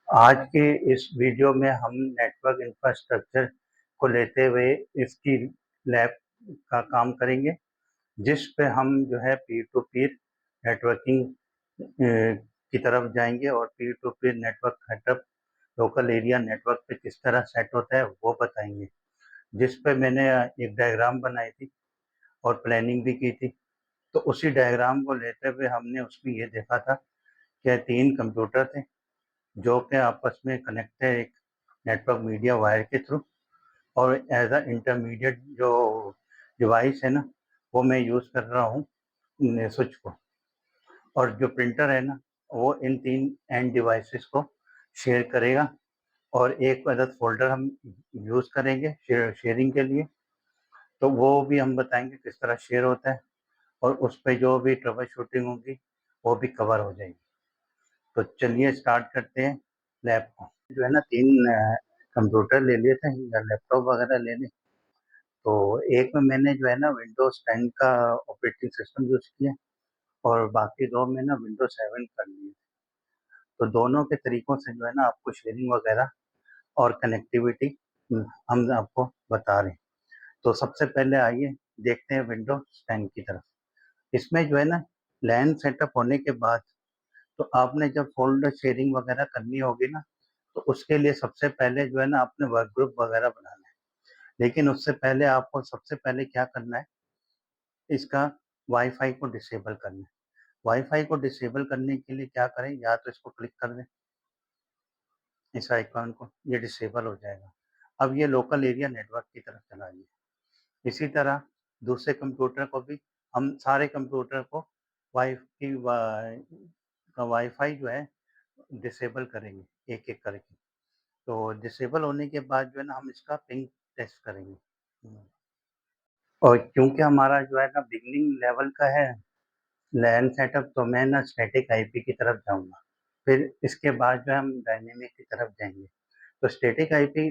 आज के इस वीडियो में हम नेटवर्क इंफ्रास्ट्रक्चर को लेते हुए इसकी लैब का काम करेंगे, जिस पे हम जो है पीयर टू पीयर नेटवर्किंग की तरफ जाएंगे और peer to peer network setup local area network पे किस तरह सेट होता है वो बताएंगे। जिस पे मैंने एक डायग्राम बनाई थी और प्लानिंग भी की थी। तो उसी डायग्राम को लेते हुए हमने उसमें ये देखा था कि 3 कंप्यूटर थे जो कि आपस में कनेक्ट है एक नेटवर्क मीडिया वायर के थ्रू, और एज अ इंटरमीडिएट जो डिवाइस है ना, वो मैं यूज़ कर रहा हूँ स्विच को। और जो प्रिंटर है ना, वो इन 3 एंड डिवाइसेस को शेयर करेगा और एक अलग फ़ोल्डर हम यूज़ करेंगे शेयरिंग के लिए। तो वो भी हम बताएँगे किस तरह शेयर होता है और उस पे जो भी ट्रबल शूटिंग होगी वो भी कवर हो जाएगी। तो चलिए स्टार्ट करते हैं लैब को। जो है ना 3 कंप्यूटर ले लिए थे या लैपटॉप वगैरह ले लें। तो एक में मैंने जो है ना विंडोज़ 10 का ऑपरेटिंग सिस्टम यूज़ किया और बाकी 2 में ना विंडोज़ 7 कर लिए। तो दोनों के तरीकों से जो है ना आपको शेयरिंग वगैरह और कनेक्टिविटी हम आपको बता रहे हैं। तो सबसे पहले आइए देखते हैं विंडोज़ 10 की तरफ। इसमें जो है ना लैन सेटअप होने के बाद तो आपने जब फ़ोल्डर शेयरिंग वगैरह करनी होगी ना, तो उसके लिए सबसे पहले जो है ना आपने वर्क ग्रुप वगैरह बनाना है। लेकिन उससे पहले आपको सबसे पहले क्या करना है, इसका वाईफ़ाई को डिसेबल करना है। वाईफ़ाई को डिसेबल करने के लिए क्या करें, या तो इसको क्लिक कर दें, इस आइकॉन को, ये डिसेबल हो जाएगा। अब ये लोकल एरिया नेटवर्क की तरफ चला गया। इसी तरह दूसरे कंप्यूटर को भी हम सारे कंप्यूटर को वाईफ़ाई जो है डिसेबल करेंगे एक-एक करके। तो डिसेबल होने के बाद जो है ना हम इसका पिंग टेस्ट करेंगे। और क्योंकि हमारा जो है ना बिगिनिंग लेवल का है लैन सेटअप, तो मैं ना स्टैटिक आईपी की तरफ जाऊँगा। फिर इसके बाद जो है हम डायनेमिक की तरफ जाएँगे। तो स्टैटिक आईपी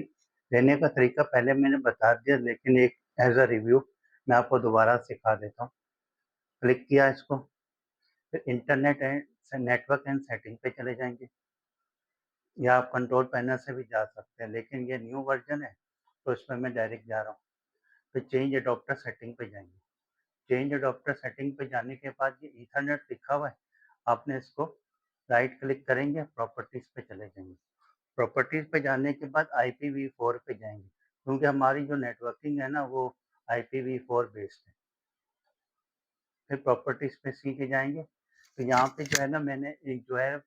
लेने का तरीका पहले मैंने बता दिया, लेकिन एक एज़ अ रिव्यू मैं आपको दोबारा सिखा देता हूँ। क्लिक किया इसको, फिर internet and network and setting पे चले जाएँगे, या आप कंट्रोल पैनल से भी जा सकते हैं, लेकिन ये न्यू वर्ज़न है तो इसमें मैं डायरेक्ट जा रहा हूँ। फिर चेंज एडॉप्टर सेटिंग पे जाएँगे। चेंज एडॉप्टर सेटिंग पे जाने के बाद ये ईथरनेट लिखा हुआ है, आपने इसको राइट क्लिक करेंगे, प्रॉपर्टीज़ पे चले जाएँगे। प्रॉपर्टीज़ पे जाने के बाद IPv4 पे जाएँगे, क्योंकि हमारी जो नेटवर्किंग है ना वो IPv4 बेस्ड है। फिर प्रॉपर्टीज़ पे सीधे जाएँगे, तो यहाँ पे जो है ना मैंने एक जो है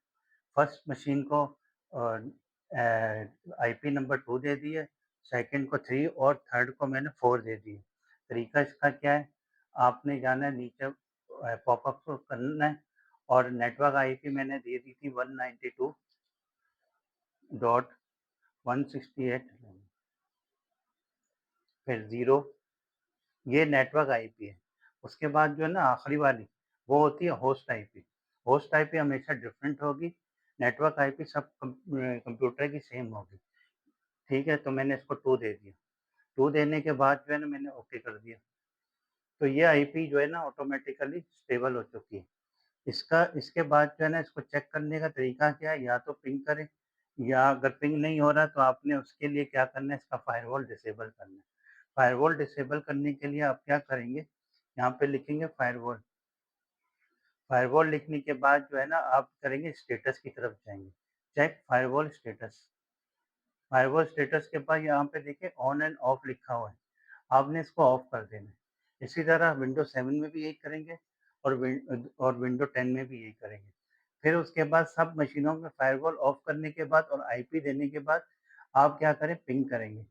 फर्स्ट मशीन को आईपी नंबर 2 दे दिया, सेकंड को 3 और थर्ड को मैंने 4 दे दिए। तरीका इसका क्या है, आपने जाना है नीचे पॉपअप को करना है और नेटवर्क आईपी मैंने दे दी थी 192.168, फिर 0, ये नेटवर्क आईपी है। उसके बाद जो है ना आखिरी वाली, वो होती है होस्ट आईपी। होस्ट आईपी हमेशा डिफरेंट होगी, नेटवर्क आईपी सब कंप्यूटर की सेम होगी। ठीक है, तो मैंने इसको 2 दे दिया। 2 देने के बाद जो है ना मैंने ओके कर दिया। तो ये आईपी जो है ना ऑटोमेटिकली स्टेबल हो चुकी है। इसके बाद जो है ना इसको चेक करने का तरीका क्या है, या तो पिंग करें, या अगर पिंग नहीं हो रहा तो आपने उसके लिए क्या करना है, इसका फायरवॉल डिसेबल करना है। फायरवॉल डिसेबल करने के लिए आप क्या करेंगे, यहाँ पे लिखेंगे फायरवॉल। फायरवॉल लिखने के बाद जो है ना आप करेंगे स्टेटस की तरफ जाएँगे। Check firewall status. Firewall status के बाद यहाँ पे देखिए ऑन एंड ऑफ लिखा हुआ है। आपने इसको ऑफ कर देना है। इसी तरह विंडो 7 में भी यही करेंगे और विंडो 10 में भी यही करेंगे। फिर उसके बाद सब मशीनों में फायरवॉल ऑफ करने के बाद और आईपी देने के बाद आप क्या करें, पिंग करेंगे।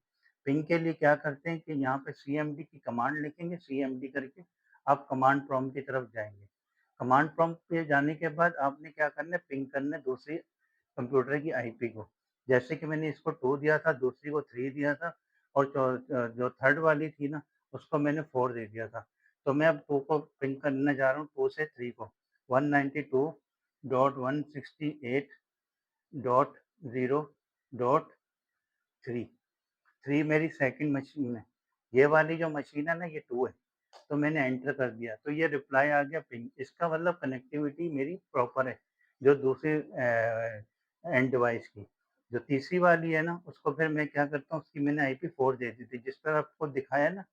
पिंग के लिए क्या करते हैं कि यहाँ पे सीएमडी की कमांड लिखेंगे, सीएमडी करके आप कमांड प्रॉम्प्ट की तरफ जाएँगे। कमांड प्रॉम्प्ट पे जाने के बाद आपने क्या करना है, पिंग करना है दूसरी कंप्यूटर की आईपी को। जैसे कि मैंने इसको 2 दिया था, दूसरी को 3 दिया था और जो थर्ड वाली थी ना, उसको मैंने 4 दे दिया था। तो मैं अब 2 को पिन करने जा रहा हूँ, 2 से 3 को। 192.168.0.3। 3 मेरी सेकंड मशीन है। ये वाली जो मशीन है ना, ये 2 है। तो मैंने एंटर कर दिया, तो ये रिप्लाई आ गया पिंग। इसका मतलब कनेक्टिविटी मेरी प्रॉपर है, जो दूसरे एंड डिवाइस की। जो तीसरी वाली है ना, उसको फिर मैं क्या करता हूँ, उसकी मैंने IP4 दे दी थी। जिस तरह आपको दिखाया ना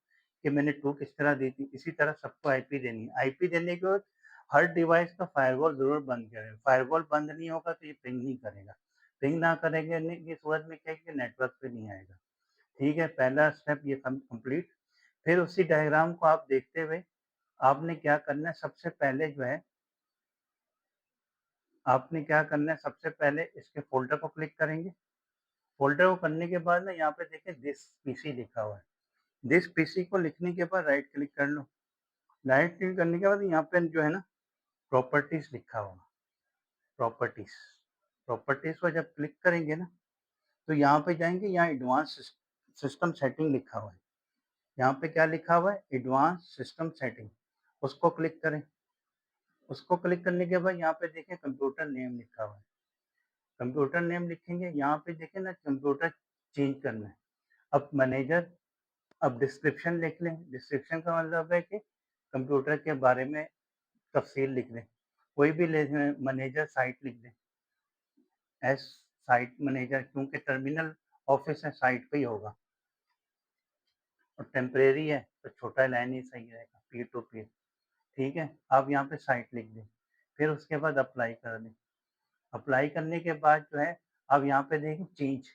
कि मैंने 2 किस तरह दी थी, इसी तरह सबको IP देनी है। IP देने के बाद हर डिवाइस का फायरवॉल ज़रूर बंद करें। फायरवॉल बंद नहीं होगा तो ये पिंग नहीं करेगा। पिंग ना करेंगे नहीं की सूरत में क्या है कि नेटवर्क पे नहीं आएगा। ठीक है, पहला स्टेप ये कंप्लीट। फिर उसी डायग्राम को आप देखते हुए आपने क्या करना है, सबसे पहले जो है आपने क्या करना है, सबसे पहले इसके फ़ोल्डर को क्लिक करेंगे। फ़ोल्डर को करने के बाद ना यहाँ पे देखिए दिस पीसी लिखा हुआ है। दिस पीसी को लिखने के बाद राइट क्लिक कर लो। राइट क्लिक करने के बाद यहाँ पे जो है ना प्रॉपर्टीज़ लिखा होगा, प्रॉपर्टीज़। प्रॉपर्टीज़ को जब क्लिक करेंगे ना, तो यहाँ पे जाएँगे, यहाँ एडवांस सिस्टम सेटिंग लिखा हुआ है। यहाँ पे क्या लिखा हुआ है? Advance system setting. उसको क्लिक करें। उसको क्लिक करने के बाद यहाँ पे देखें कंप्यूटर नेम लिखा हुआ है। कंप्यूटर नेम लिखेंगे, यहाँ पे देखें ना कंप्यूटर चेंज करना है। अब मैनेजर, अब डिस्क्रिप्शन लिख लें। डिस्क्रिप्शन का मतलब है कि कंप्यूटर के बारे में तफ़सील लिख दें। कोई भी ले मैनेजर साइट लिख दें। एस साइट मैनेजर, क्योंकि टर्मिनल ऑफ़िस है, साइट पे ही होगा। और टेम्परेरी है तो छोटा लाइन ही सही रहेगा, पीयर टू पीयर। ठीक है? आप यहाँ पे साइट लिख दें। फिर उसके बाद अप्लाई कर दें। अप्लाई करने के बाद जो है, अब यहाँ पे देखें चेंज,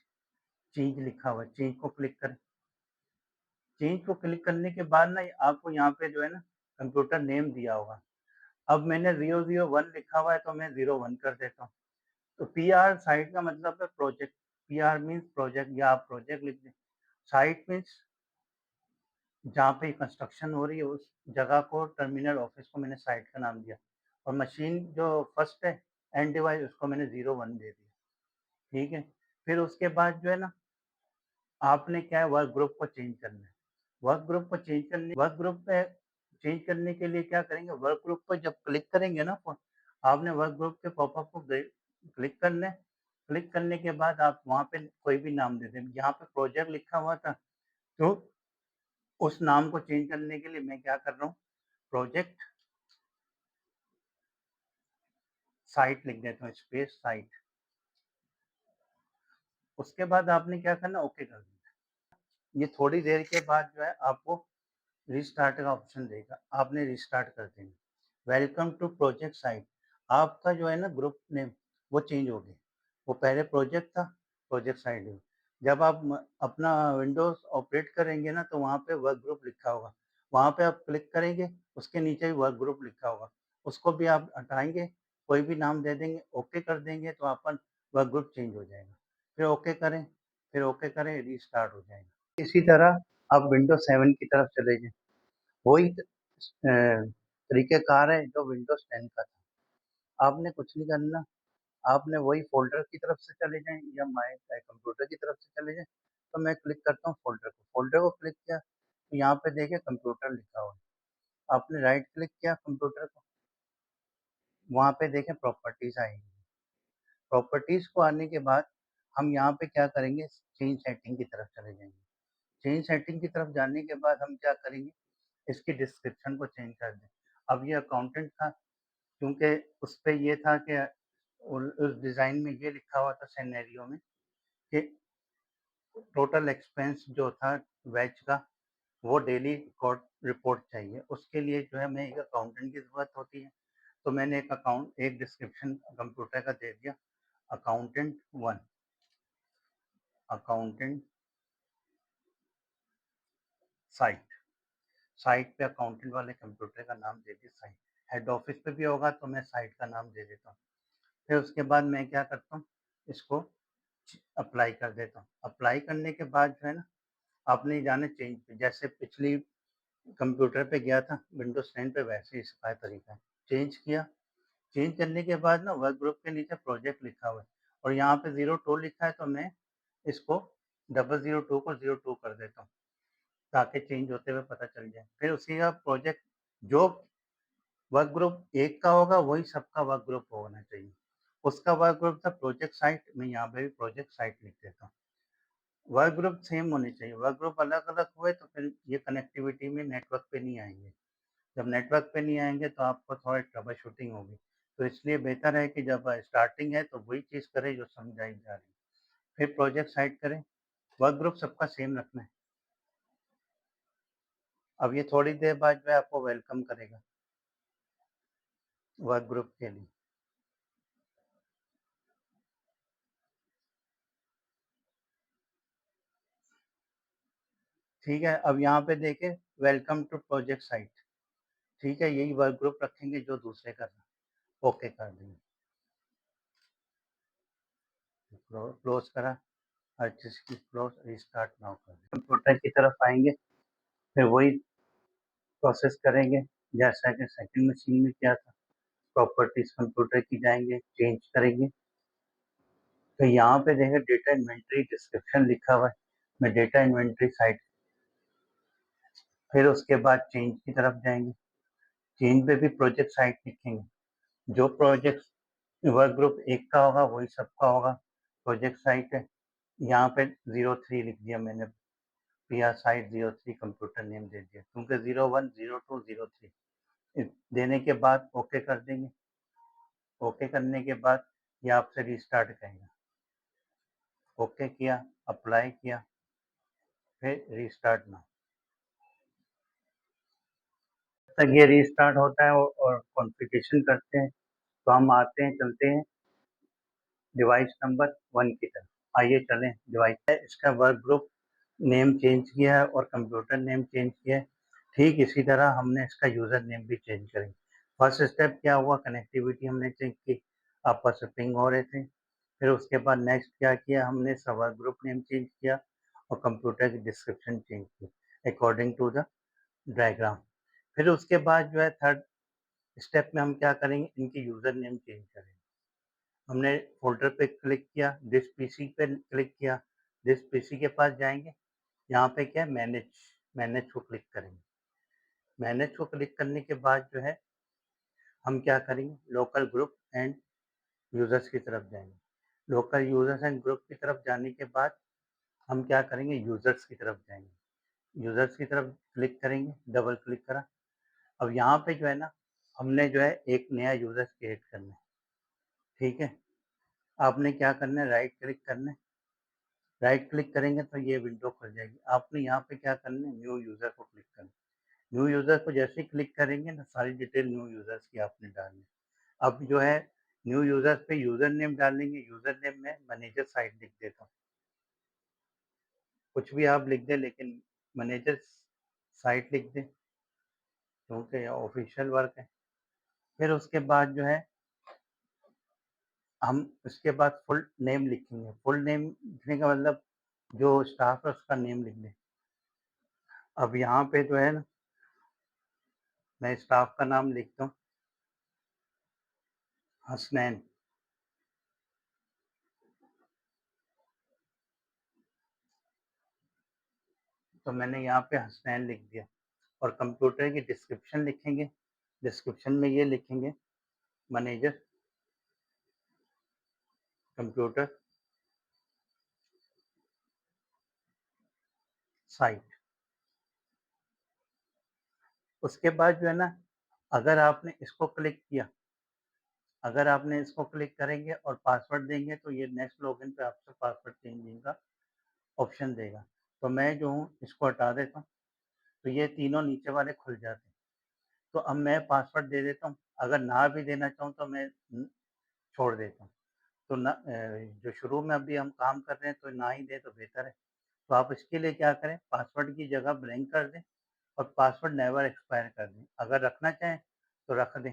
चेंज लिखा हुआ है, चेंज को क्लिक करें। चेंज को क्लिक करने के बाद ना आपको यहाँ पे जो है ना कंप्यूटर नेम दिया होगा। अब मैंने 001 लिखा हुआ है तो मैं 01 कर देता हूँ। तो पीआर साइट का मतलब है प्रोजेक्ट। पीआर मीन्स प्रोजेक्ट, या आप प्रोजेक्ट लिख दें। साइट मीन्स जहाँ पे कंस्ट्रक्शन हो रही है उस जगह को, टर्मिनल ऑफिस को मैंने साइट का नाम दिया। और मशीन जो फर्स्ट है एंड डिवाइस, उसको मैंने 01 दे दिया। ठीक है? फिर उसके बाद जो है ना आपने क्या है, वर्क ग्रुप को चेंज करना है। वर्क ग्रुप पे चेंज करने के लिए क्या करेंगे, वर्क ग्रुप पर जब क्लिक करेंगे ना, आपने वर्क ग्रुप के पॉपअप को क्लिक करना है। क्लिक करने के बाद आप वहाँ पे कोई भी नाम दे दें। यहाँ पे प्रोजेक्ट लिखा हुआ था, तो उस नाम को चेंज करने के लिए मैं क्या कर रहा हूँ, प्रोजेक्ट साइट लिख देता हूँ, स्पेस साइट। उसके बाद आपने क्या करना, ओके कर देना। ये थोड़ी देर के बाद जो है आपको रिस्टार्ट का ऑप्शन देगा, आपने रिस्टार्ट कर देना। Welcome to project site. आपका जो है ना ग्रुप नेम वो चेंज हो गया। वो पहले प्रोजेक्ट था, प्रोजेक्ट साइट है। जब आप अपना विंडोज ऑपरेट करेंगे ना, तो वहाँ पे वर्क ग्रुप लिखा होगा। वहाँ पे आप क्लिक करेंगे, उसके नीचे भी वर्क ग्रुप लिखा होगा। उसको भी आप हटाएंगे, कोई भी नाम दे देंगे, ओके कर देंगे, तो आपका वर्क ग्रुप चेंज हो जाएगा। फिर ओके करें, फिर ओके करें, रिस्टार्ट हो जाएगा। इसी तरह आप विंडोज 7 की तरफ चले जाएं। वही तरीक़ेकार है जो विंडोज़ 10 का था। आपने कुछ नहीं करना, आपने वही फ़ोल्डर की तरफ से चले जाएँ या माय कंप्यूटर की तरफ से चले जाएँ। तो मैं क्लिक करता हूँ फ़ोल्डर को। फ़ोल्डर को क्लिक किया, तो यहाँ पे देखिए कंप्यूटर लिखा हुआ है। आपने राइट क्लिक किया कंप्यूटर को, वहाँ पे देखें प्रॉपर्टीज़ आएगी। प्रॉपर्टीज़ को आने के बाद हम यहाँ पे क्या करेंगे, चेंज सेटिंग की तरफ चले जाएँगे। चेंज सेटिंग की तरफ जाने के बाद हम क्या करेंगे, इसकी डिस्क्रिप्शन को चेंज कर दें। अब ये अकाउंटेंट था, क्योंकि उसपे ये था कि उस डिज़ाइन में ये लिखा हुआ था सिनेरियो में कि टोटल एक्सपेंस जो था बैच का, वो डेली रिपोर्ट चाहिए। उसके लिए जो है हमें एक अकाउंटेंट की ज़रूरत होती है। तो मैंने एक डिस्क्रिप्शन कंप्यूटर का दे दिया, अकाउंटेंट 1, अकाउंटेंट साइट। साइट पे अकाउंटेंट वाले कंप्यूटर का नाम दे दिया साइट। हेड ऑफ़िस पे भी होगा तो मैं साइट का नाम दे देता हूँ। फिर उसके बाद मैं क्या करता हूँ, इसको अप्लाई कर देता हूँ। अप्लाई करने के बाद जो है ना, आपने जाना चेंज पे, जैसे पिछली कंप्यूटर पे गया था विंडोज़ 10 पे, वैसे ही इसका तरीका है। चेंज किया, चेंज करने के बाद ना वर्क ग्रुप के नीचे प्रोजेक्ट लिखा हुआ है और यहाँ पे 02 लिखा है, तो मैं इसको 002 को 02 कर देता हूँ, ताकि चेंज होते हुए पता चल जाए। फिर उसी का प्रोजेक्ट जो वर्क ग्रुप एक का होगा वही सबका वर्क ग्रुप होना चाहिए। उसका वर्क ग्रुप था प्रोजेक्ट साइट, मैं यहाँ पे भी प्रोजेक्ट साइट लिख देता हूँ। वर्क ग्रुप सेम होने चाहिए, वर्क ग्रुप अलग-अलग हुए तो फिर ये कनेक्टिविटी में नेटवर्क पे नहीं आएँगे। जब नेटवर्क पे नहीं आएँगे तो आपको थोड़ा ट्रबल शूटिंग होगी। तो इसलिए बेहतर है कि जब स्टार्टिंग है तो वही चीज़ करें जो समझाई जा रही है। फिर प्रोजेक्ट साइट करें, वर्क ग्रुप सबका सेम रखना है। अब ये थोड़ी देर बाद जो है आपको वेलकम करेगा वर्क ग्रुप के लिए। ठीक है, अब यहाँ पे देखें वेलकम टू प्रोजेक्ट साइट। ठीक है, यही वर्क ग्रुप रखेंगे जो दूसरे कर रहे हैं। ओके कर देंगे, क्लोज करा, हर चीज़ की क्लोज, रिस्टार्ट नाउ कर दें। कंप्यूटर की तरफ आएंगे, फिर वही प्रोसेस करेंगे जैसा कि सेकंड मशीन में किया था। प्रॉपर्टीज कंप्यूटर की जाएंगे, चेंज करेंगे। तो यहाँ पे देखें डेटा इन्वेंट्री डिस्क्रिप्शन लिखा हुआ है, मैं डेटा इन्वेंट्री साइट, फिर उसके बाद चेंज की तरफ जाएंगे। चेंज पे भी प्रोजेक्ट साइट लिखेंगे, जो प्रोजेक्ट वर्क ग्रुप एक का होगा वही सबका होगा प्रोजेक्ट साइट है। यहाँ पे 03 लिख दिया मैंने, PR साइट 03 कंप्यूटर नेम दे दिया, क्योंकि 01, 02, 03 देने के बाद ओके कर देंगे। ओके करने के बाद ये आपसे रिस्टार्ट करेगा। ओके किया, अप्लाई किया, फिर रिस्टार्ट ना, तक ये रिस्टार्ट होता है और कॉन्फ़िगरेशन करते हैं। तो हम आते हैं, चलते हैं डिवाइस नंबर 1 की तरफ। आइए चलें, डिवाइस है इसका वर्क ग्रुप नेम चेंज किया है और कंप्यूटर नेम चेंज किया है। ठीक इसी तरह हमने इसका यूज़र नेम भी चेंज करेंगे। फर्स्ट स्टेप क्या हुआ, कनेक्टिविटी हमने चेक की, आपस में पिंग हो रहे थे। फिर उसके बाद नेक्स्ट क्या किया हमने, इसका वर्क ग्रुप नेम चेंज किया और कंप्यूटर की डिस्क्रिप्शन चेंज की अकॉर्डिंग टू द डायग्राम। फिर उसके बाद जो है थर्ड स्टेप में हम क्या करेंगे, इनकी यूज़र नेम चेंज करेंगे। हमने फ़ोल्डर पे क्लिक किया, दिस पीसी पे क्लिक किया, दिस पीसी के पास जाएँगे, यहाँ पे क्या है मैनेज को क्लिक करेंगे। मैनेज को क्लिक करने के बाद जो है हम क्या करेंगे, लोकल ग्रुप एंड यूज़र्स की तरफ जाएँगे। लोकल यूज़र्स एंड ग्रुप की तरफ जाने के बाद हम क्या करेंगे, यूज़र्स की तरफ जाएँगे। यूज़र्स की तरफ क्लिक करेंगे, डबल क्लिक करा। अब यहाँ पे जो है ना, हमने जो है एक नया यूज़र क्रिएट करना है, ठीक है? आपने क्या करना है, राइट क्लिक करना है। राइट क्लिक करेंगे तो ये विंडो खुल जाएगी। आपने यहाँ पे क्या करना है, न्यू यूज़र को क्लिक करना है। न्यू यूज़र को जैसे ही क्लिक करेंगे ना, सारी डिटेल न्यू यूज़र्स की आपने डालनी है। अब जो है न्यू यूज़र्स पे यूज़र नेम डालेंगे, यूज़र नेम में मैनेजर साइट लिख देता हूँ। कुछ भी आप लिख दें लेकिन मैनेजर साइट लिख दें, क्योंकि ऑफिशियल वर्क है। फिर उसके बाद जो है हम उसके बाद फुल नेम लिखेंगे। फुल नेम लिखने का मतलब जो स्टाफ है उसका नेम लिख दें। अब यहाँ पे जो है ना, मैं स्टाफ का नाम लिखता हूँ हसनैन। तो मैंने यहाँ पे हसनैन लिख दिया और कंप्यूटर की डिस्क्रिप्शन लिखेंगे। डिस्क्रिप्शन में ये लिखेंगे, मैनेजर कंप्यूटर साइट। उसके बाद जो है ना, अगर आपने इसको क्लिक किया, अगर आपने इसको क्लिक करेंगे और पासवर्ड देंगे तो ये नेक्स्ट लॉगिन पे आपसे पासवर्ड चेंजिंग का ऑप्शन देगा। तो मैं जो हूँ इसको हटा देता हूँ, तो ये तीनों नीचे वाले खुल जाते हैं। तो अब मैं पासवर्ड दे देता हूँ, अगर ना भी देना चाहूँ तो मैं छोड़ देता हूँ। तो ना जो शुरू में अभी हम काम कर रहे हैं तो ना ही दें तो बेहतर है। तो आप इसके लिए क्या करें, पासवर्ड की जगह ब्लैंक कर दें और पासवर्ड नेवर एक्सपायर कर दें। अगर रखना चाहें तो रख दें।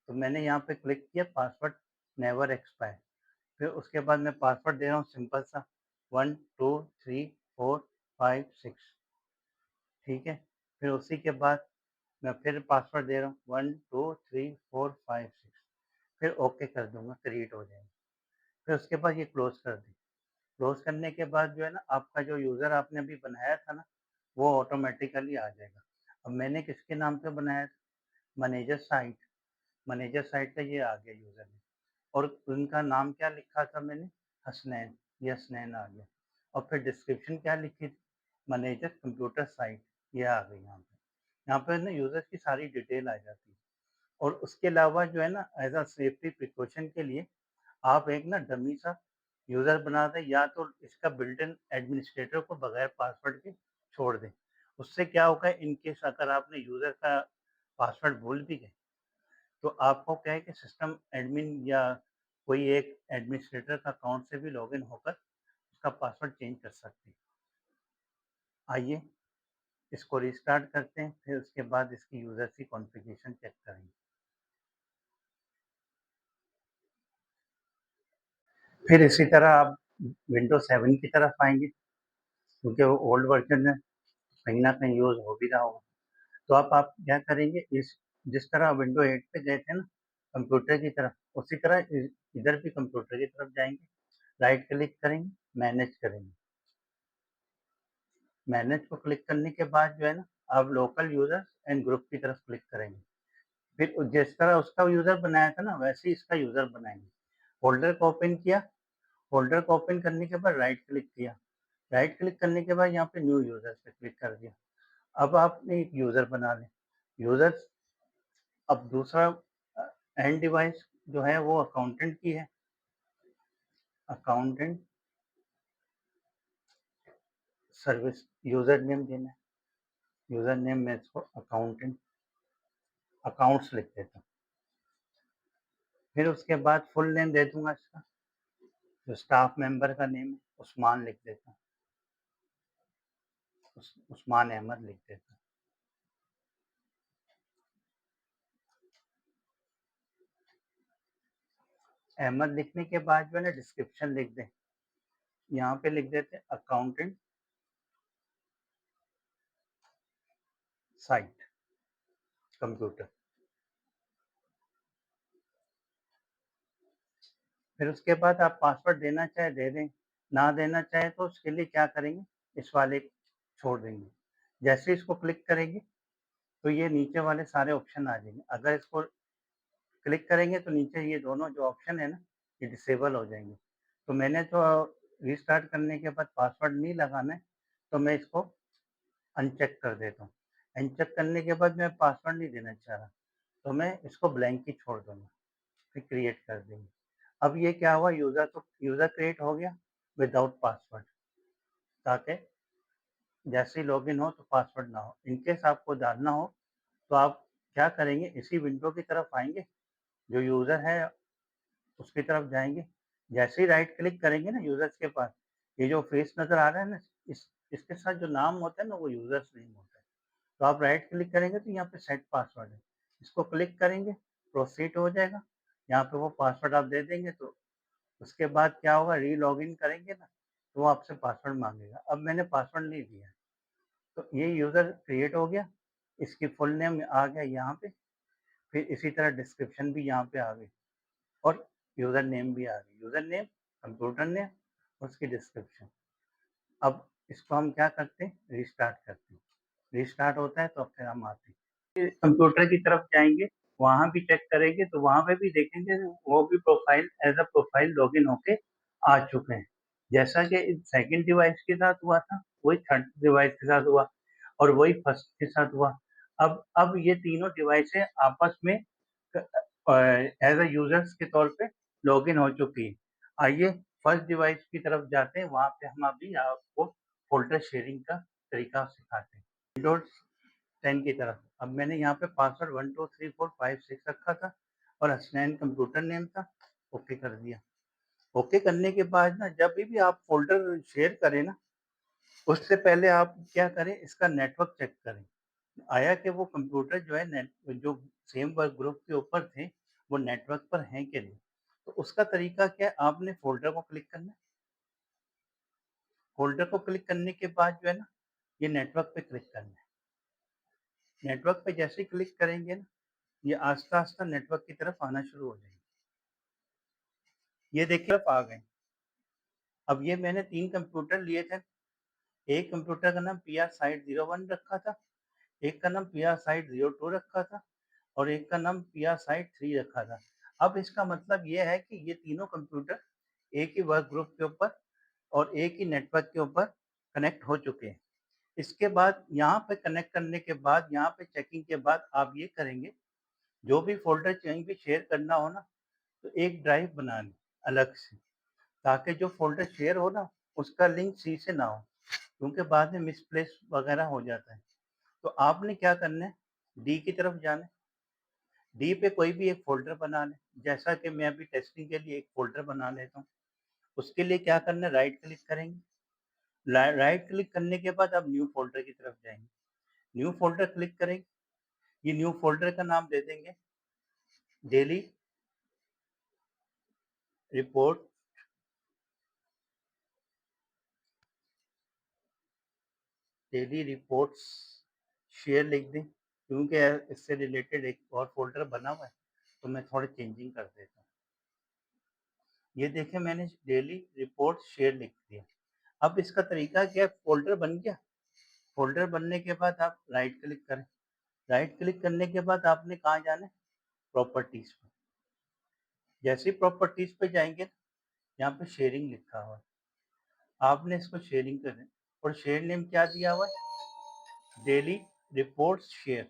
तो मैंने यहाँ पे क्लिक किया पासवर्ड नेवर एक्सपायर। फिर उसके बाद मैं पासवर्ड दे रहा हूँ सिंपल सा 1 2 3 4 5 6, ठीक है? फिर उसी के बाद मैं फिर पासवर्ड दे रहा हूँ 1 2 3 4 5 6, फिर ओके कर दूँगा, क्रिएट हो जाएगा। फिर उसके बाद ये क्लोज़ कर दें। क्लोज़ करने के बाद जो है ना, आपका जो यूज़र आपने अभी बनाया था ना, वो ऑटोमेटिकली आ जाएगा। अब मैंने किसके नाम पे बनाया था? Manager site. मैनेजर साइट का ये आ गया यूज़र नेम और उनका नाम क्या लिखा था मैंने? हसनैन। ये हसनैन आ गया और फिर डिस्क्रिप्शन क्या लिखी थी? मैनेजर कंप्यूटर साइट, ये आ गई यहाँ पे। यहाँ पे ना यूज़र की सारी डिटेल आ जाती है और उसके अलावा जो है ना, एज़ अ सेफ्टी प्रिकॉशन के लिए आप एक ना डमी सा यूज़र बना दें या तो इसका बिल्ट इन एडमिनिस्ट्रेटर को बगैर पासवर्ड के छोड़ दें। उससे क्या होगा इन केस अगर आपने यूज़र का पासवर्ड भूल भी गए, तो आपको क्या है कि सिस्टम एडमिन या कोई एक एडमिनिस्ट्रेटर का अकाउंट से भी लॉगिन होकर उसका पासवर्ड चेंज कर सकते हैं। आइए इसको रिस्टार्ट करते हैं, फिर उसके बाद इसकी यूज़र की कॉन्फ़िगरेशन चेक करेंगे। फिर इसी तरह आप विंडोज़ 7 की तरफ आएँगे, क्योंकि वो ओल्ड वर्ज़न है, कहीं न कहीं यूज़ हो भी रहा होगा। तो आप क्या करेंगे इस जिस तरह विंडो 8 पे गए थे ना कंप्यूटर की तरफ, उसी तरह इधर भी कंप्यूटर की तरफ जाएँगे, राइट क्लिक करेंगे, मैनेज करेंगे। मैनेज को क्लिक करने के बाद जो है ना, आप लोकल यूज़र्स एंड ग्रुप की तरफ क्लिक करेंगे। फिर जिस तरह उसका यूज़र बनाया था ना, वैसे ही इसका यूज़र बनाएँगे। फ़ोल्डर को ओपन किया, फ़ोल्डर को ओपन करने के बाद राइट क्लिक किया। राइट क्लिक करने के बाद यहाँ पे न्यू यूज़र्स पे क्लिक कर दिया। अब आपने एक यूज़र बना लें। यूज़र्स अब दूसरा एंड डिवाइस जो है वो अकाउंटेंट की है। अकाउंटेंट सर्विस यूज़र नेम देना है। यूज़र नेम में इसको अकाउंटेंट अकाउंट्स लिख देता हूँ। फिर उसके बाद फुल नेम दे दूँगा इसका। जो स्टाफ मेंबर का नेम है उस्मान लिख देता हूँ। उस्मान अहमद लिख देता हूँ। अहमद लिखने के बाद जो है ना डिस्क्रिप्शन लिख दें। यहाँ पे लिख देते हैं अकाउंटेंट साइट कंप्यूटर। फिर उसके बाद आप पासवर्ड देना चाहे दे दें, ना देना चाहे तो उसके लिए क्या करेंगे, इस वाले छोड़ देंगे। जैसे इसको क्लिक करेंगे तो ये नीचे वाले सारे ऑप्शन आ जाएंगे। अगर इसको क्लिक करेंगे तो नीचे ये दोनों जो ऑप्शन है ना, ये डिसेबल हो जाएंगे। तो मैंने तो रिस्टार्ट करने के बाद पासवर्ड नहीं लगाना है, तो मैं इसको अनचेक कर देता हूँ। अनचेक करने के बाद मैं पासवर्ड नहीं देना चाह रहा, तो मैं इसको ब्लैंक ही छोड़ दूँगा, फिर क्रिएट कर देंगे। अब ये क्या हुआ, यूज़र क्रिएट हो गया विदाउट पासवर्ड, ताकि जैसे ही लॉगिन हो तो पासवर्ड ना हो। इन केस आपको डालना हो तो आप क्या करेंगे, इसी विंडो की तरफ आएँगे, जो यूज़र है उसकी तरफ जाएँगे। जैसे ही राइट क्लिक करेंगे ना यूज़र्स के पास, ये जो फेस नज़र आ रहा है ना, इसके साथ जो नाम होता है ना वो यूज़र्स नेम होता है। तो आप राइट क्लिक करेंगे तो यहाँ पे सेट पासवर्ड है। इसको क्लिक करेंगे, प्रोसीड हो जाएगा। यहाँ पे वो पासवर्ड आप दे देंगे तो उसके बाद क्या होगा, री-लॉगिन करेंगे ना, तो वो आपसे पासवर्ड माँगेगा। अब मैंने पासवर्ड नहीं दिया है, तो ये यूज़र क्रिएट हो गया, इसकी फुल नेम आ गया यहाँ पे, फिर इसी तरह डिस्क्रिप्शन भी यहाँ पे आ गई और यूज़र नेम भी आ गई। यूज़र नेम, कंप्यूटर नेम, उसकी डिस्क्रिप्शन। अब इसको हम क्या करते हैं, रिस्टार्ट करते हैं। रिस्टार्ट होता है तो फिर हम आते हैं। कंप्यूटर की तरफ जाएँगे, वहाँ भी चेक करेंगे तो वहाँ पे भी देखेंगे वो भी profile as a profile login होके आ चुके हैं। जैसा कि सेकंड डिवाइस के साथ हुआ था, वही थर्ड डिवाइस के साथ हुआ और वही फर्स्ट के साथ हुआ। अब ये तीनों डिवाइसें आपस में एज़ अ यूज़र्स के तौर पे लॉगिन हो चुकी हैं। आइए फर्स्ट डिवाइस की तरफ जाते हैं, वहाँ पे हम अभी आपको फ़ोल्डर शेयरिंग का तरीका सिखाते हैं। विंडोज़ 10 की तरफ। अब मैंने यहाँ पे पासवर्ड 1 2 3 4 5 6 रखा था और हसनैन कंप्यूटर नेम था, ओके कर दिया। ओके करने के बाद ना जब भी आप फ़ोल्डर शेयर करें ना, उससे पहले आप क्या करें, इसका नेटवर्क चेक करें। आया कि वो कंप्यूटर जो है नेट जो सेम वर्क ग्रुप के ऊपर थे, वो नेटवर्क पर हैं कि नहीं। तो उसका तरीका क्या है, आपने फ़ोल्डर को क्लिक करना है। फ़ोल्डर को क्लिक करने के बाद जो है ना, ये नेटवर्क पे क्लिक करना है। नेटवर्क पे जैसे ही क्लिक करेंगे ना, ये आस्ता-आस्ता नेटवर्क की तरफ आना शुरू हो जाएँगे। ये देखिए अब आ गए। अब ये मैंने 3 कंप्यूटर लिए थे। एक कंप्यूटर का नाम पीआर साइट 01 रखा था, एक का नाम पीआर साइट 02 रखा था और एक का नाम पीआर साइट 3 रखा था। अब इसका मतलब ये है कि ये तीनों कंप्यूटर एक ही वर्क ग्रुप के ऊपर और एक ही नेटवर्क के ऊपर कनेक्ट हो चुके हैं। इसके बाद यहाँ पे कनेक्ट करने के बाद, यहाँ पे चेकिंग के बाद आप ये करेंगे, जो भी फ़ोल्डर कहीं भी शेयर करना हो ना, तो एक ड्राइव बना लें अलग से। ताकि जो फ़ोल्डर शेयर हो ना, उसका लिंक सी से ना हो, क्योंकि बाद में मिसप्लेस वगैरह हो जाता है। तो आपने क्या करना है, डी की तरफ जाना है, डी पे कोई भी एक फ़ोल्डर बना लें, जैसा कि मैं अभी टेस्टिंग के लिए एक फ़ोल्डर बना लेता हूँ। उसके लिए क्या करना है, राइट क्लिक करेंगे, राइट क्लिक करने के बाद आप न्यू फ़ोल्डर की तरफ जाएँगे, न्यू फ़ोल्डर क्लिक करेंगे, ये न्यू फ़ोल्डर का नाम दे देंगे daily report daily reports share लिख दें, क्योंकि इससे रिलेटेड एक और फ़ोल्डर बना हुआ है, तो मैं थोड़ा चेंजिंग कर देता हूँ। ये देखें मैंने डेली रिपोर्ट शेयर लिख दिया। अब इसका तरीका क्या है, फ़ोल्डर बन गया, फ़ोल्डर बनने के बाद आप राइट क्लिक करें, राइट क्लिक करने के बाद आपने कहाँ जाना है, प्रॉपर्टीज़ पे। जैसे ही प्रॉपर्टीज़ पे जाएँगे, यहाँ पे शेयरिंग लिखा हुआ है, आपने इसको शेयरिंग करना है और शेयर नेम क्या दिया हुआ है, daily reports share,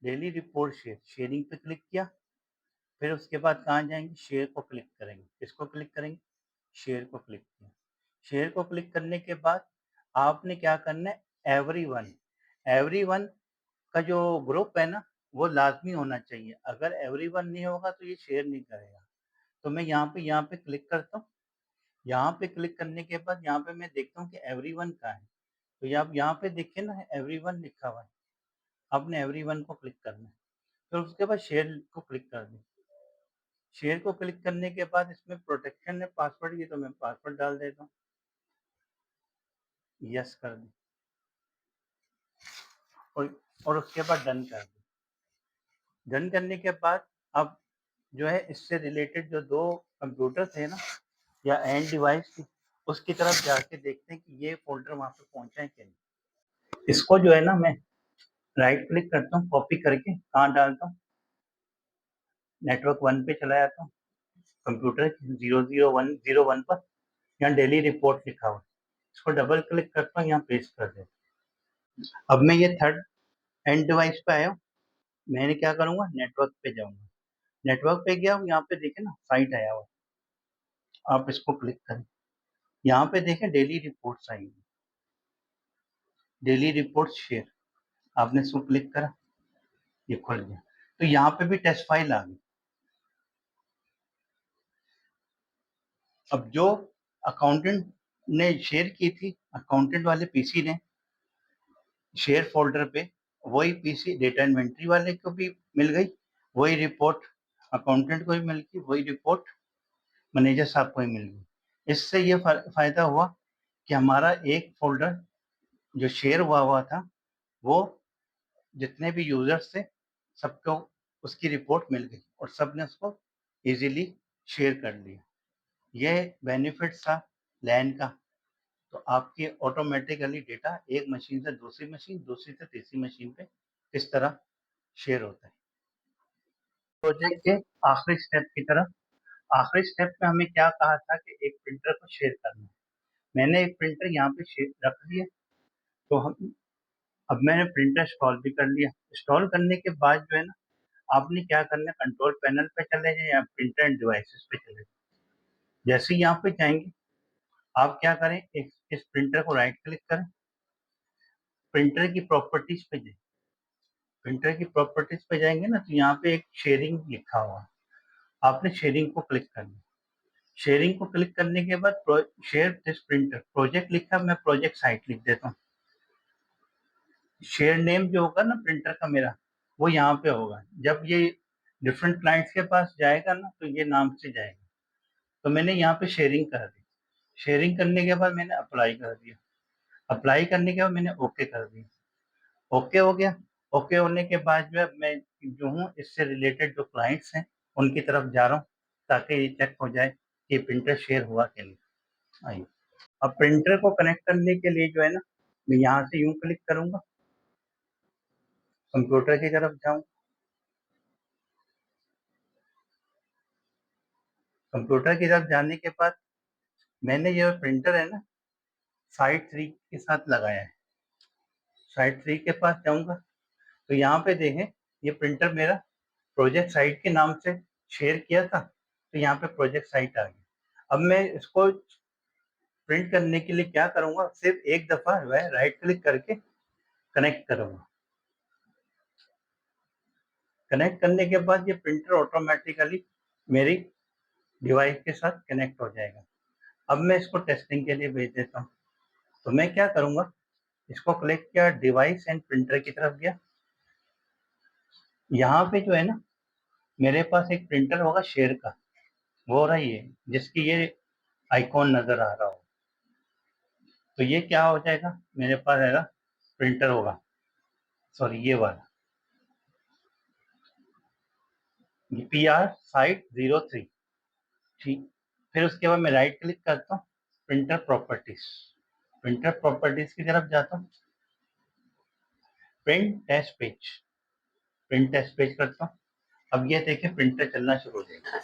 daily report share, sharing पे क्लिक किया, फिर उसके बाद कहाँ जाएँगे, शेयर को क्लिक करेंगे। किसको क्लिक करेंगे? शेयर को क्लिक किया। शेयर को क्लिक करने के बाद आपने क्या करना है, एवरीवन, एवरीवन का जो ग्रुप है ना, वो लाज़मी होना चाहिए। अगर एवरीवन नहीं होगा तो ये शेयर नहीं करेगा। तो मैं यहाँ पे क्लिक करता हूँ। यहाँ पे क्लिक करने के बाद यहाँ पे मैं देखता हूँ कि एवरीवन कहाँ है। तो आप यहाँ पे देखिए ना, एवरीवन लिखा हुआ है। आपने एवरीवन को क्लिक करना है। फिर उसके बाद शेयर को क्लिक कर दें। शेयर को क्लिक करने के बाद इसमें प्रोटेक्शन है पासवर्ड की, तो मैं पासवर्ड डाल देता हूँ। यस कर दें और उसके बाद डन कर दें। डन करने के बाद अब जो है इससे रिलेटेड जो 2 कंप्यूटर थे ना या एंड डिवाइस थी, उसकी तरफ जाके देखते हैं कि ये फ़ोल्डर वहाँ पे पहुँचा है कि नहीं। इसको जो है ना मैं राइट क्लिक करता हूँ, कॉपी करके कहाँ डालता हूँ, नेटवर्क 1 पे चला जाता हूँ, कंप्यूटर 001 पर, यहाँ डेली रिपोर्ट लिखा हुआ है। इसको डबल क्लिक करता हूँ, यहाँ पेस्ट कर देता हूँ। अब मैं ये थर्ड एंड डिवाइस पे आया हूँ, मैंने क्या करूँगा, नेटवर्क पे जाऊँगा। नेटवर्क पे गया हूँ, यहाँ पे देखें ना साइट आया हुआ है, आप इसको क्लिक करें। यहाँ पे देखें डेली रिपोर्ट्स आई हैं, डेली रिपोर्ट शेयर, आपने इसको क्लिक करा, ये खुल गया। तो यहाँ पे भी टेस्ट फाइल आ गई। अब जो अकाउंटेंट ने शेयर की थी, अकाउंटेंट वाले पीसी ने शेयर फ़ोल्डर पे, वही पीसी डेटा इन्वेंटरी वाले को भी मिल गई, वही रिपोर्ट अकाउंटेंट को भी मिल गई, वही रिपोर्ट मैनेजर साहब को ही मिल गई। इससे ये फ़ायदा हुआ कि हमारा एक फ़ोल्डर जो शेयर हुआ था, वो जितने भी यूज़र्स थे, सबको उसकी रिपोर्ट मिल गई और सबने उसको ईज़िली शेयर कर लिया। ये बेनिफिट्स था लैन का। तो आपकी ऑटोमेटिकली डेटा एक मशीन से दूसरी मशीन, दूसरी से तीसरी मशीन पे इस तरह शेयर होता है। प्रोजेक्ट के आखिरी स्टेप की तरफ, आखिरी स्टेप में हमें क्या कहा था कि एक प्रिंटर को शेयर करना है। मैंने एक प्रिंटर यहाँ पे शेयर रख दिया, तो हम अब मैंने प्रिंटर इंस्टॉल भी कर लिया। इंस्टॉल करने के बाद जो है ना, आपने क्या करना है, कंट्रोल पैनल पे चले जाएँ या प्रिंटर एंड डिवाइसेज़ पे चले जाएँ। जैसे ही यहाँ पे जाएँगे, आप क्या करें, इस प्रिंटर को राइट क्लिक करें, प्रिंटर की प्रॉपर्टीज़ पे जाएँ। प्रिंटर की प्रॉपर्टीज़ पे जाएँगे ना, तो यहाँ पे एक शेयरिंग लिखा हुआ है, आपने शेयरिंग को क्लिक करना है। शेयरिंग को क्लिक करने के बाद शेयर दिस प्रिंटर, प्रोजेक्ट लिखा है, मैं प्रोजेक्ट साइट लिख देता हूँ। शेयर नेम जो होगा ना प्रिंटर का मेरा, वो यहाँ पे होगा। जब ये डिफरेंट क्लाइंट्स के पास जाएगा ना, तो ये नाम से जाएगा। तो मैंने यहाँ पे शेयरिंग कर दी। शेयरिंग करने के बाद मैंने अप्लाई कर दिया। अप्लाई करने के बाद मैंने ओके कर दिया। ओके हो गया। ओके होने के बाद जो है मैं जो हूँ इससे रिलेटेड जो क्लाइंट्स हैं, उनकी तरफ जा रहा हूँ, ताकि ये चेक हो जाए कि प्रिंटर शेयर हुआ कि नहीं। आइए, अब प्रिंटर को कनेक्ट करने के लिए जो है ना, मैं यहाँ से यूँ क्लिक करूँगा, कंप्यूटर की तरफ जाऊँ, कंप्यूटर की तरफ जाने के बाद मैंने ये प्रिंटर है ना, साइट 3 के साथ लगाया है। साइट 3 के पास जाऊँगा, तो यहाँ पे देखें, ये प्रिंटर मेरा प्रोजेक्ट साइट के नाम से शेयर किया था, तो यहाँ पे प्रोजेक्ट साइट आ गई। अब मैं इसको प्रिंट करने के लिए क्या करूँगा, सिर्फ़ एक दफ़ा मैं राइट क्लिक करके कनेक्ट करूँगा। कनेक्ट करने के बाद ये प्रिंटर ऑटोमैटिकली मेरी डिवाइस के साथ कनेक्ट हो जाएगा। अब मैं इसको टेस्टिंग के लिए भेज देता हूँ। तो मैं क्या करूँगा, इसको क्लिक किया, डिवाइस एंड प्रिंटर की तरफ गया। यहाँ पे जो है ना, मेरे पास एक प्रिंटर होगा शेयर का, वो रहा ये, जिसकी ये आइकॉन नज़र आ रहा हो। तो ये क्या हो जाएगा, मेरे पास है ना प्रिंटर होगा, सॉरी ये वाला, ये PR साइट 03, ठीक। फिर उसके बाद मैं राइट क्लिक करता हूँ, प्रिंटर प्रॉपर्टीज, प्रिंटर प्रॉपर्टीज की तरफ जाता हूँ, print test page, print test page करता हूँ। अब ये देखिए प्रिंटर चलना शुरू हो जाएगा।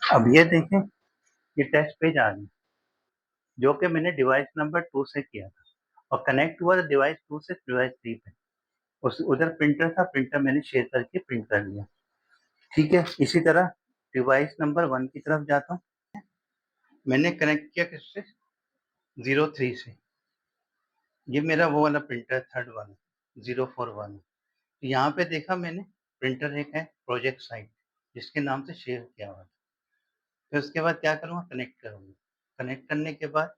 अब ये देखें, ये टेस्ट पेज आ गया, जो कि मैंने डिवाइस नंबर 2 से किया था और कनेक्ट हुआ था डिवाइस 2 से डिवाइस 3 पे। उस उधर प्रिंटर था, प्रिंटर मैंने शेयर करके प्रिंट कर लिया, ठीक है। इसी तरह डिवाइस नंबर 1 की तरफ जाता हूँ, मैंने कनेक्ट किया किससे, 03 से। ये मेरा वो वाला प्रिंटर है, थर्ड वाला, 041। यहाँ पे देखा मैंने प्रिंटर एक है प्रोजेक्ट साइट, जिसके नाम से शेयर किया हुआ था। फिर उसके बाद क्या करूँगा, कनेक्ट करूँगा। कनेक्ट करने के बाद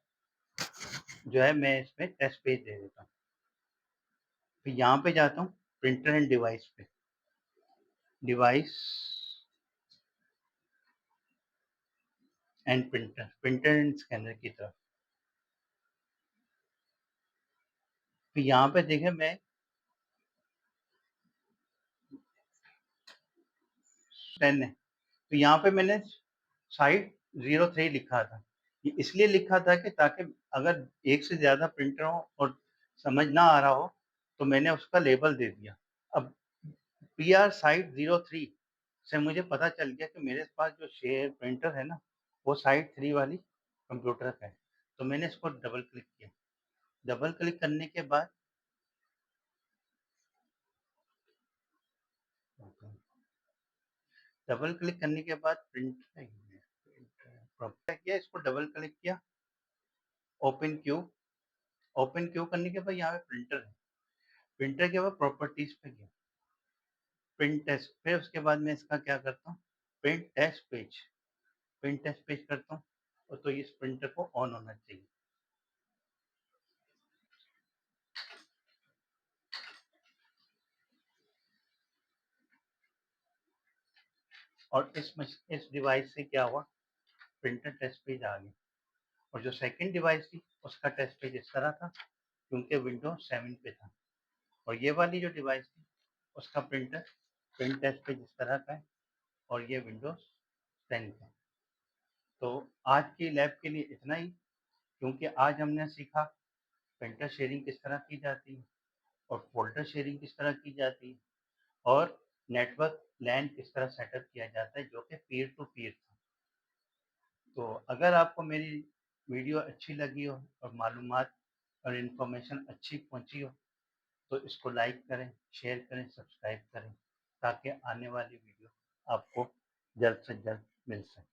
जो है मैं इसमें टेस्ट पेज दे देता हूँ। फिर यहाँ पे जाता हूँ प्रिंटर एंड डिवाइस पे, device and printer, printer and scanner की तरफ। फिर यहाँ पे देखें मैं 10 है, तो यहाँ पे मैंने साइट 03 लिखा था। ये इसलिए लिखा था कि ताकि अगर एक से ज़्यादा प्रिंटर हो और समझ ना आ रहा हो, तो मैंने उसका लेबल दे दिया। अब PR साइट 03 से मुझे पता चल गया कि मेरे पास जो शेयर प्रिंटर है ना, वो साइट 3 वाली कंप्यूटर का है। तो मैंने इसको डबल क्लिक किया। डबल क्लिक करने के बाद प्रिंटर किया, इसको डबल क्लिक किया, ओपन क्यू, ओपन क्यू करने के बाद यहाँ पे प्रिंटर है। प्रिंटर के बाद प्रॉपर्टीज पे गया, प्रिंट टेस्ट, फिर उसके बाद मैं इसका क्या करता हूँ, print test page, print test page करता हूँ, और तो इस प्रिंटर को ऑन होना चाहिए। और इस डिवाइस से क्या हुआ, प्रिंटर टेस्ट पेज आ गया। और जो सेकंड डिवाइस थी उसका टेस्ट पेज इस तरह था, क्योंकि विंडोज 7 पे था। और ये वाली जो डिवाइस थी उसका प्रिंट टेस्ट पेज इस तरह का है, और ये विंडोज 10 का। तो आज की लैब के लिए इतना ही, क्योंकि आज हमने सीखा प्रिंटर शेयरिंग किस तरह की जाती है, और फोल्डर शेयरिंग किस तरह की जाती है, और नेटवर्क लैन किस तरह सेटअप किया जाता है, जो कि पीयर टू पीयर था। तो अगर आपको मेरी वीडियो अच्छी लगी हो और मालूमात और इन्फॉर्मेशन अच्छी पहुंची हो, तो इसको लाइक करें, शेयर करें, सब्सक्राइब करें, ताकि आने वाली वीडियो आपको जल्द से जल्द मिल सके।